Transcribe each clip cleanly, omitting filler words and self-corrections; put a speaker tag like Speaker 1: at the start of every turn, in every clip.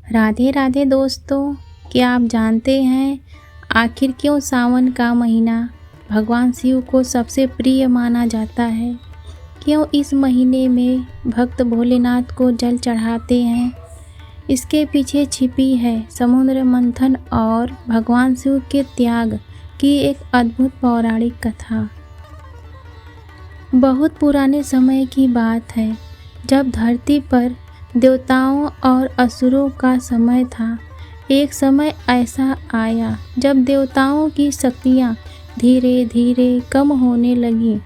Speaker 1: राधे राधे दोस्तों, क्या आप जानते हैं आखिर क्यों सावन का महीना भगवान शिव को सबसे प्रिय माना जाता है? क्यों इस महीने में भक्त भोलेनाथ को जल चढ़ाते हैं? इसके पीछे छिपी है समुद्र मंथन और भगवान शिव के त्याग की एक अद्भुत पौराणिक कथा। बहुत पुराने समय की बात है, जब धरती पर देवताओं और असुरों का समय था। एक समय ऐसा आया जब देवताओं की शक्तियाँ धीरे धीरे कम होने लगीं।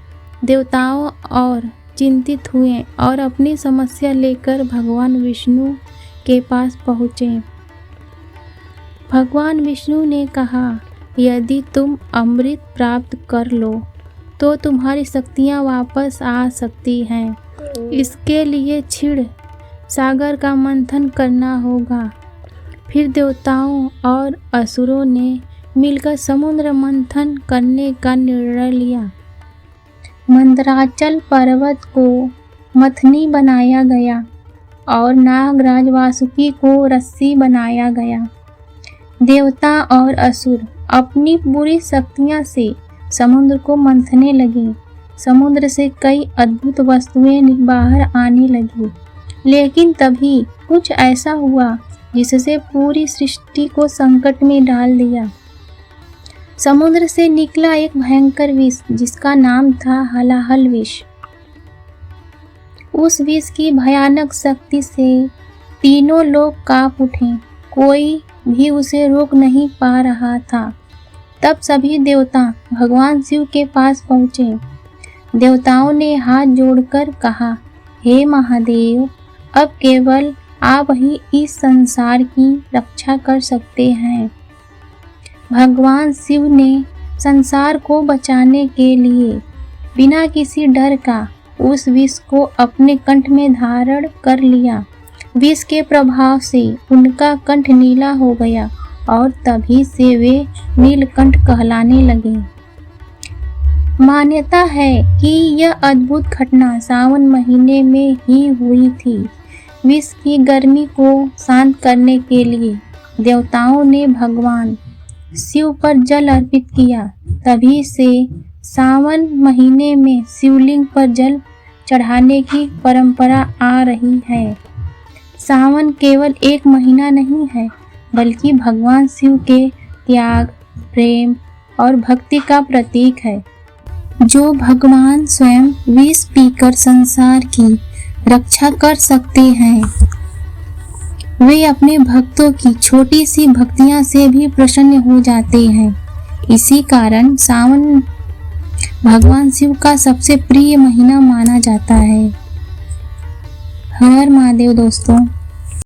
Speaker 1: देवताओं और चिंतित हुए और अपनी समस्या लेकर भगवान विष्णु के पास पहुँचे। भगवान विष्णु ने कहा, यदि तुम अमृत प्राप्त कर लो तो तुम्हारी शक्तियाँ वापस आ सकती हैं। इसके लिए क्षीर सागर का मंथन करना होगा। फिर देवताओं और असुरों ने मिलकर समुद्र मंथन करने का निर्णय लिया। मंदराचल पर्वत को मथनी बनाया गया और नागराज वासुकी को रस्सी बनाया गया। देवता और असुर अपनी पूरी शक्तियां से समुद्र को मंथने लगे। समुद्र से कई अद्भुत वस्तुएं बाहर आने लगी, लेकिन तभी कुछ ऐसा हुआ जिससे पूरी सृष्टि को संकट में डाल दिया। समुद्र से निकला एक भयंकर विष जिसका नाम था हलाहल विष। उस विष की भयानक शक्ति से तीनों लोग कांप उठे। कोई भी उसे रोक नहीं पा रहा था। तब सभी देवता भगवान शिव के पास पहुँचे। देवताओं ने हाथ जोड़कर कहा, हे महादेव, अब केवल आप ही इस संसार की रक्षा कर सकते हैं। भगवान शिव ने संसार को बचाने के लिए बिना किसी डर का उस विष को अपने कंठ में धारण कर लिया। विष के प्रभाव से उनका कंठ नीला हो गया और तभी से वे नीलकंठ कहलाने लगे। मान्यता है कि यह अद्भुत घटना सावन महीने में ही हुई थी। विष की गर्मी को शांत करने के लिए देवताओं ने भगवान शिव पर जल अर्पित किया। तभी से सावन महीने में शिवलिंग पर जल चढ़ाने की परंपरा आ रही है। सावन केवल एक महीना नहीं है, बल्कि भगवान शिव के त्याग, प्रेम और भक्ति का प्रतीक है। जो भगवान स्वयं विष पीकर संसार की रक्षा कर सकते हैं, वे अपने भक्तों की छोटी सी भक्तियां से भी प्रसन्न हो जाते हैं। इसी कारण सावन भगवान शिव का सबसे प्रिय महीना माना जाता है। हर हर महादेव दोस्तों।